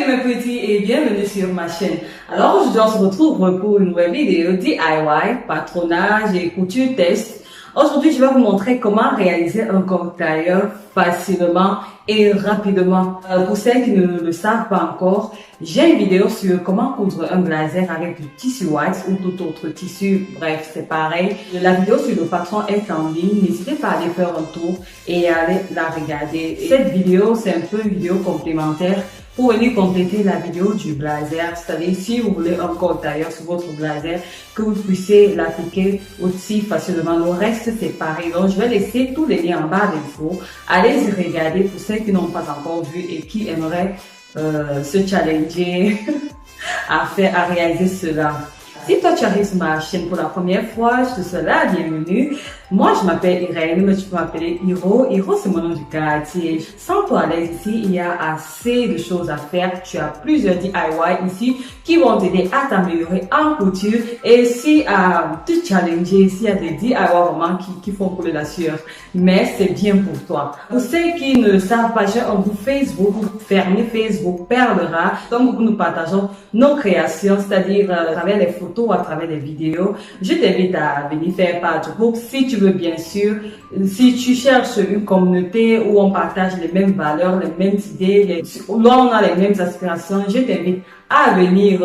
Salut mes petits et bienvenue sur ma chaîne. Alors aujourd'hui on se retrouve pour une nouvelle vidéo DIY, patronage et couture test. Aujourd'hui je vais vous montrer comment réaliser un corps tailleur facilement et rapidement. Pour celles qui ne le savent pas encore, j'ai une vidéo sur comment coudre un blazer avec du tissu wax ou tout autre tissu, bref c'est pareil. La vidéo sur le patron est en ligne, n'hésitez pas à aller faire un tour et à aller la regarder. Cette vidéo c'est un peu une vidéo complémentaire pour venir compléter la vidéo du blazer, c'est-à-dire si vous voulez un corps tailleur sur votre blazer, que vous puissiez l'appliquer aussi facilement. Le reste c'est pareil, donc je vais laisser tous les liens en barre d'infos. Allez-y regarder pour ceux qui n'ont pas encore vu et qui aimeraient se challenger à réaliser cela. Si toi tu arrives sur ma chaîne pour la première fois, je te souhaite la bienvenue. Moi je m'appelle Irène, mais tu peux m'appeler Hiro. Hiro c'est mon nom du quartier. Sens-toi à l'aise ici, il y a assez de choses à faire. Tu as plusieurs DIY ici qui vont t'aider à t'améliorer en couture et aussi à te challenger. S'il y a des DIY vraiment qui font couler la sueur, mais c'est bien pour toi. Pour ceux qui ne savent pas, j'ai un groupe Facebook, fermé Facebook, Perle Rare, donc nous partageons nos créations, c'est-à-dire à travers les photos, à travers les vidéos. Je t'invite à venir faire part du groupe si tu veux, bien sûr. Si tu cherches une communauté où on partage les mêmes valeurs, les mêmes idées, où on a les mêmes aspirations, je t'invite à venir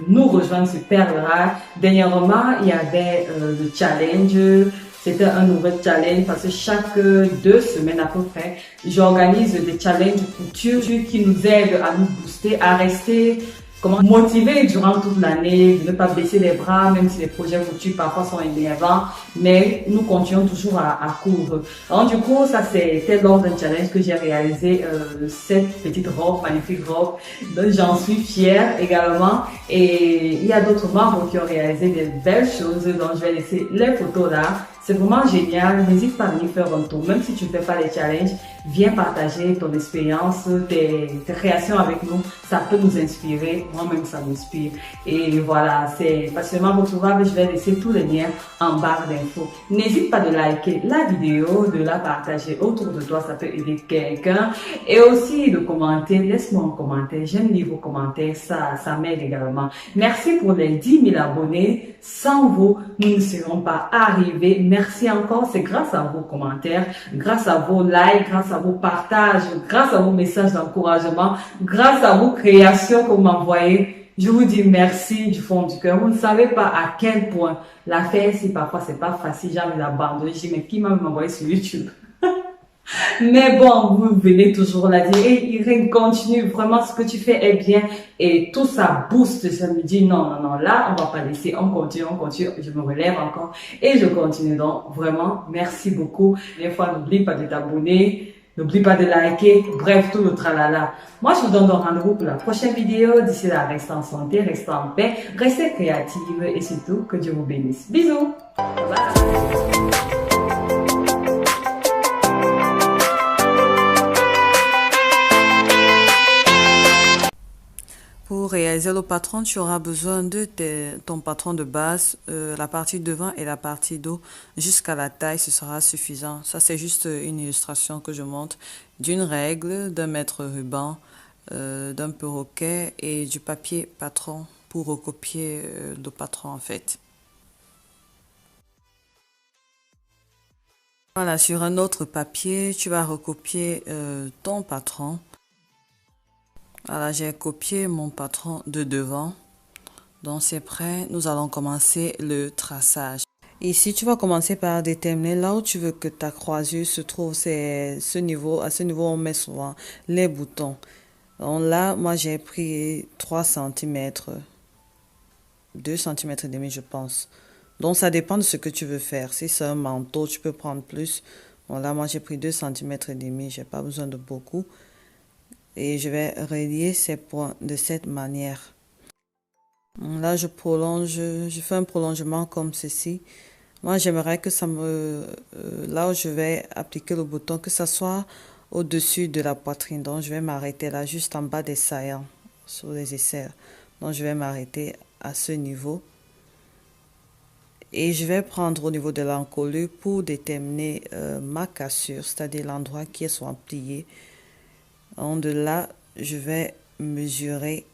nous rejoindre sur Perle Rare. Dernièrement, il y avait le challenge. C'était un nouvel challenge parce que chaque 2 semaines à peu près, j'organise des challenges couture qui nous aident à nous booster, à rester motivés durant toute l'année, de ne pas baisser les bras, même si les projets couture parfois sont énervants, mais nous continuons toujours à coudre. Alors du coup, ça c'était lors d'un challenge que j'ai réalisé cette petite robe, magnifique robe, dont j'en suis fière également. Et il y a d'autres membres qui ont réalisé des belles choses, donc je vais laisser les photos là. C'est vraiment génial, n'hésite pas à venir faire un tour, même si tu ne fais pas les challenges, viens partager ton expérience, tes créations avec nous, ça peut nous inspirer, moi-même ça m'inspire. Et voilà, c'est facilement retrouvable, je vais laisser tous les liens en barre d'infos. N'hésite pas de liker la vidéo, de la partager autour de toi, ça peut aider quelqu'un. Et aussi de commenter, laisse-moi un commentaire, j'aime lire vos commentaires, ça m'aide également. Merci pour les 10 000 abonnés, sans vous, nous ne serons pas arrivés. Merci encore, c'est grâce à vos commentaires, grâce à vos likes, grâce à vos partages, grâce à vos messages d'encouragement, grâce à vos créations que vous m'envoyez. Je vous dis merci du fond du cœur. Vous ne savez pas à quel point la faire si parfois c'est pas facile, j'ai envie d'abandonner. Je dis mais qui m'a même envoyé sur YouTube? Mais bon, vous venez toujours la dire, et Irène, continue, vraiment ce que tu fais est bien, et tout ça booste, ça me dit non, là, on va pas laisser, on continue, je me relève encore, et je continue. Donc, vraiment, merci beaucoup. Des fois, n'oublie pas de t'abonner, n'oublie pas de liker, bref, tout le tralala. Moi, je vous donne donc rendez-vous pour la prochaine vidéo. D'ici là, restez en santé, restez en paix, restez créative, et surtout, que Dieu vous bénisse. Bisous! Bye. Pour réaliser le patron, tu auras besoin de ton patron de base, la partie devant et la partie dos jusqu'à la taille, ce sera suffisant. Ça, c'est juste une illustration que je montre d'une règle, d'un mètre ruban, d'un perroquet et du papier patron pour recopier le patron en fait. Voilà, sur un autre papier, tu vas recopier ton patron. Voilà, j'ai copié mon patron de devant. Donc c'est prêt, nous allons commencer le traçage. Ici, tu vas commencer par déterminer là où tu veux que ta croisure se trouve. C'est ce niveau, à ce niveau on met souvent les boutons. Donc là, moi j'ai pris 3 cm, 2 cm et demi je pense. Donc ça dépend de ce que tu veux faire. Si c'est un manteau, tu peux prendre plus. Bon là, moi j'ai pris 2 cm et demi, j'ai pas besoin de beaucoup. Et je vais relier ces points de cette manière. Là, je fais un prolongement comme ceci. Moi, j'aimerais que ça là où je vais appliquer le bouton, que ça soit au-dessus de la poitrine. Donc, je vais m'arrêter là, juste en bas des saillants, sur les aisselles. Donc, je vais m'arrêter à ce niveau. Et je vais prendre au niveau de l'encolure pour déterminer ma cassure, c'est-à-dire l'endroit qui est soit plié. En de là, je vais mesurer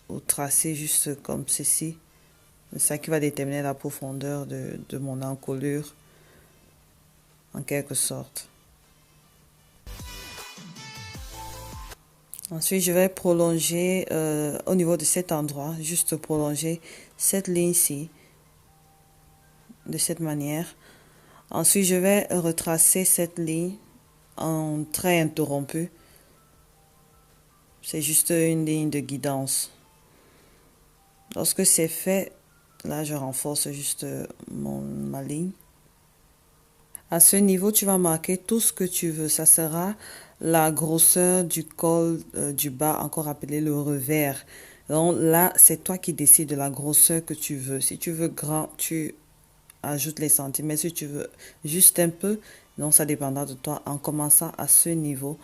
ou tracer juste comme ceci. C'est ça qui va déterminer la profondeur de mon encolure, en quelque sorte. Ensuite, je vais prolonger au niveau de cet endroit, juste prolonger cette ligne-ci, de cette manière. Ensuite, je vais retracer cette ligne en trait interrompu. C'est juste une ligne de guidance. Lorsque c'est fait, là, je renforce juste ma ligne. À ce niveau, tu vas marquer tout ce que tu veux. Ça sera la grosseur du col du bas, encore appelé le revers. Donc là, c'est toi qui décides de la grosseur que tu veux. Si tu veux grand, tu ajoutes les centimètres. Si tu veux juste un peu, donc ça dépendra de toi en commençant à ce niveau,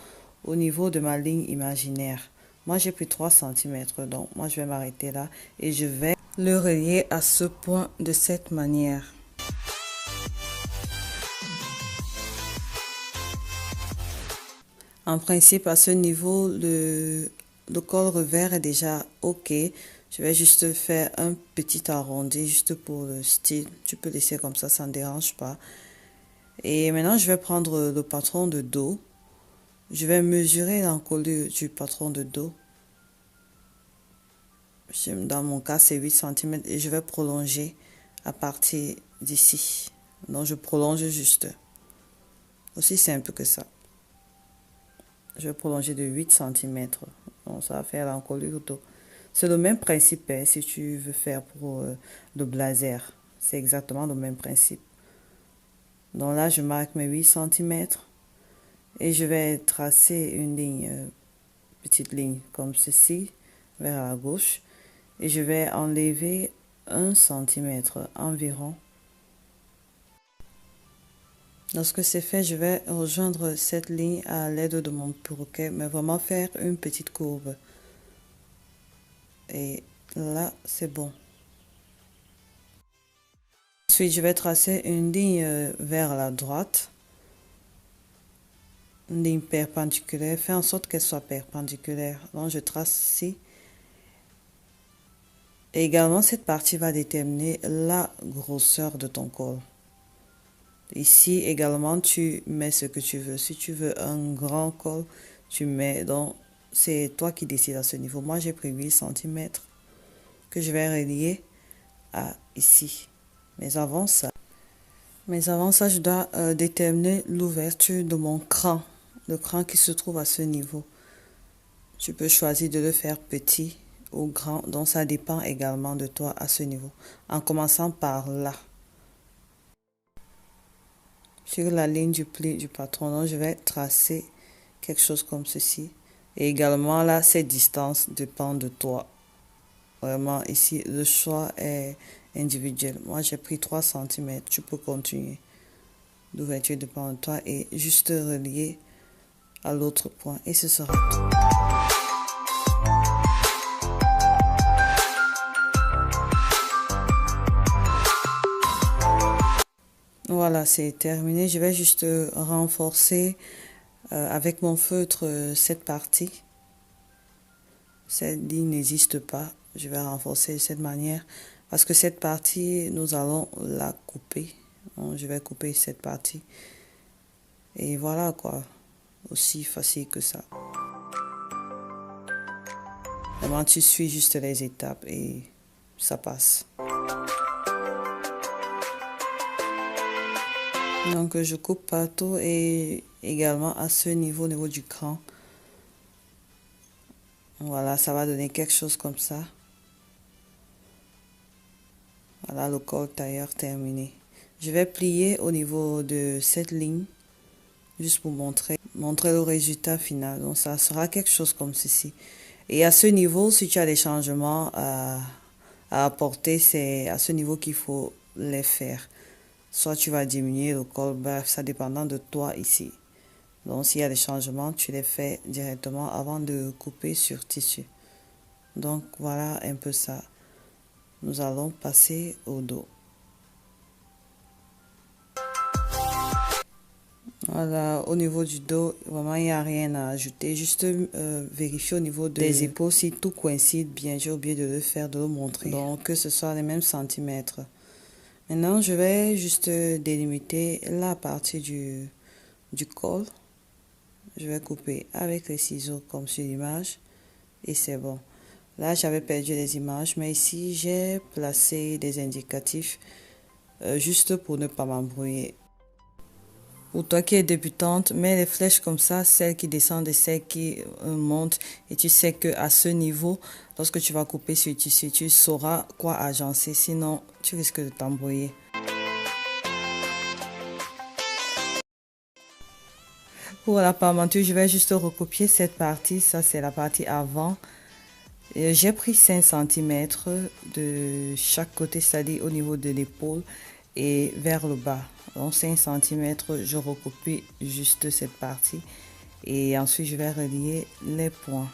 au niveau de ma ligne imaginaire. Moi, j'ai pris 3 cm, donc moi, je vais m'arrêter là et je vais le relier à ce point de cette manière. En principe, à ce niveau, le col revers est déjà OK. Je vais juste faire un petit arrondi, juste pour le style. Tu peux laisser comme ça ne dérange pas. Et maintenant, je vais prendre le patron de dos. Je vais mesurer l'encolure du patron de dos. Dans mon cas, c'est 8 cm et je vais prolonger à partir d'ici. Donc, je prolonge juste. Aussi simple que ça. Je vais prolonger de 8 cm. Donc, ça va faire l'encolure dos. C'est le même principe hein, si tu veux faire pour le blazer. C'est exactement le même principe. Donc là, je marque mes 8 cm. Et je vais tracer une ligne, petite ligne comme ceci, vers la gauche. Et je vais enlever 1 cm environ. Lorsque c'est fait, je vais rejoindre cette ligne à l'aide de mon perroquet, mais vraiment faire une petite courbe. Et là, c'est bon. Ensuite, je vais tracer une ligne vers la droite. Une ligne perpendiculaire. Fais en sorte qu'elle soit perpendiculaire. Donc, je trace ici. Et également, cette partie va déterminer la grosseur de ton col. Ici, également, tu mets ce que tu veux. Si tu veux un grand col, tu mets. Donc, c'est toi qui décides à ce niveau. Moi, j'ai pris 8 cm que je vais relier à ici. Mais avant ça, je dois déterminer l'ouverture de mon cran. Le cran qui se trouve à ce niveau. Tu peux choisir de le faire petit ou grand. Donc, ça dépend également de toi à ce niveau. En commençant par là. Sur la ligne du pli du patron, donc je vais tracer quelque chose comme ceci. Et également là, cette distance dépend de toi. Vraiment, ici, le choix est individuel. Moi, j'ai pris 3 cm. Tu peux continuer. L'ouverture dépend de toi et juste relier à l'autre point. Et ce sera tout. Voilà, c'est terminé. Je vais juste renforcer avec mon feutre cette partie. Cette ligne n'existe pas. Je vais renforcer de cette manière parce que cette partie, nous allons la couper. Donc, je vais couper cette partie. Et voilà quoi. Aussi facile que ça. Vraiment, tu suis juste les étapes et ça passe. Donc, je coupe partout et également à ce niveau, au niveau du cran. Voilà, ça va donner quelque chose comme ça. Voilà, le col tailleur terminé. Je vais plier au niveau de cette ligne, juste pour montrer le résultat final. Donc, ça sera quelque chose comme ceci. Et à ce niveau, si tu as des changements à apporter, c'est à ce niveau qu'il faut les faire. Soit tu vas diminuer le col, bref, ça dépendant de toi ici. Donc, s'il y a des changements, tu les fais directement avant de couper sur tissu. Donc, voilà un peu ça. Nous allons passer au dos. Voilà, au niveau du dos, vraiment, il n'y a rien à ajouter. Juste vérifier au niveau des épaules si tout coïncide bien. J'ai oublié de le faire, de le montrer. Donc, que ce soit les mêmes centimètres. Maintenant, je vais juste délimiter la partie du col. Je vais couper avec les ciseaux comme sur l'image. Et c'est bon. Là, j'avais perdu les images, mais ici, j'ai placé des indicatifs juste pour ne pas m'embrouiller. Pour toi qui es débutante, mets les flèches comme ça, celles qui descendent et celles qui montent. Et tu sais qu'à ce niveau, lorsque tu vas couper sur le tissu, tu sauras quoi agencer. Sinon, tu risques de t'embrouiller. Pour la parmenture, je vais juste recopier cette partie. Ça, c'est la partie avant. J'ai pris 5 cm de chaque côté, c'est-à-dire au niveau de l'épaule et vers le bas. Donc 5 cm, je recopie juste cette partie et ensuite je vais relier les points.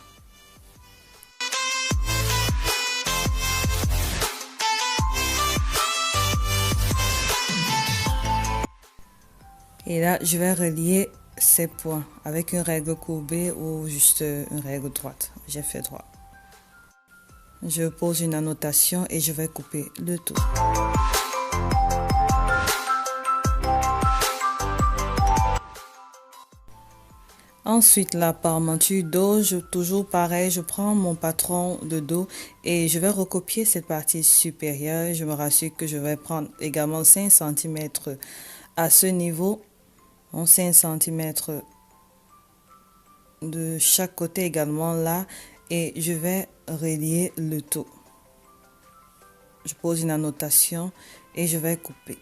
Et là, je vais relier ces points avec une règle courbée ou juste une règle droite. J'ai fait droit. Je pose une annotation et je vais couper le tout. Ensuite, la parmenture dos, toujours pareil, je prends mon patron de dos et je vais recopier cette partie supérieure. Je me rassure que je vais prendre également 5 cm à ce niveau. 5 cm de chaque côté également là et je vais relier le tout. Je pose une annotation et je vais couper.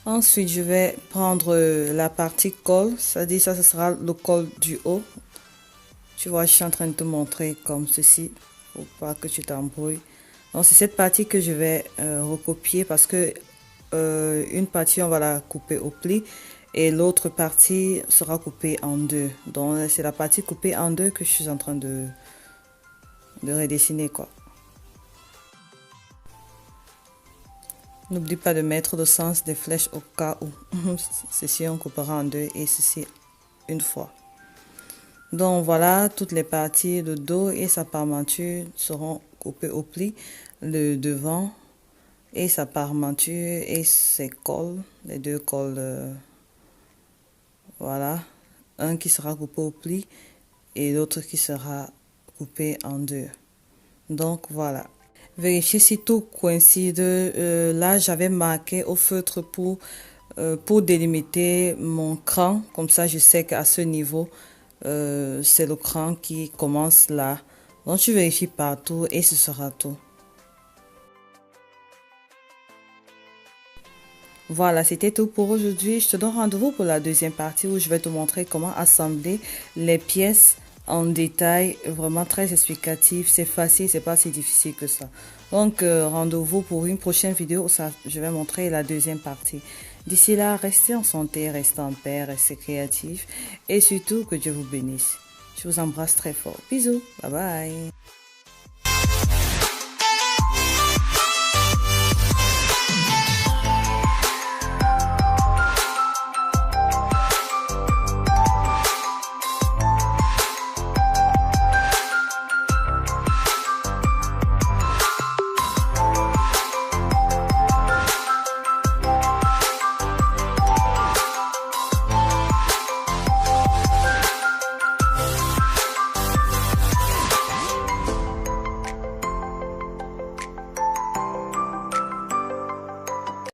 Ensuite, je vais prendre la partie col, c'est-à-dire ça, ce sera le col du haut. Tu vois, je suis en train de te montrer comme ceci, pour pas que tu t'embrouilles. Donc, c'est cette partie que je vais recopier parce que une partie, on va la couper au pli et l'autre partie sera coupée en deux. Donc, c'est la partie coupée en deux que je suis en train de redessiner, quoi. N'oublie pas de mettre le sens des flèches au cas où. Ceci, on coupera en deux et ceci une fois. Donc voilà, toutes les parties, le dos et sa parmenture seront coupées au pli. Le devant et sa parmenture et ses cols, les deux cols, voilà. Un qui sera coupé au pli et l'autre qui sera coupé en deux. Donc voilà. Vérifier si tout coïncide. Là, j'avais marqué au feutre pour délimiter mon cran. Comme ça, je sais qu'à ce niveau, c'est le cran qui commence là. Donc, tu vérifies partout et ce sera tout. Voilà, c'était tout pour aujourd'hui. Je te donne rendez-vous pour la deuxième partie où je vais te montrer comment assembler les pièces en détail, vraiment très explicatif, c'est facile, c'est pas si difficile que ça. Donc rendez-vous pour une prochaine vidéo où je vais montrer la deuxième partie. D'ici là, restez en santé, restez en paix, restez créatifs et surtout que Dieu vous bénisse. Je vous embrasse très fort. Bisous, bye bye.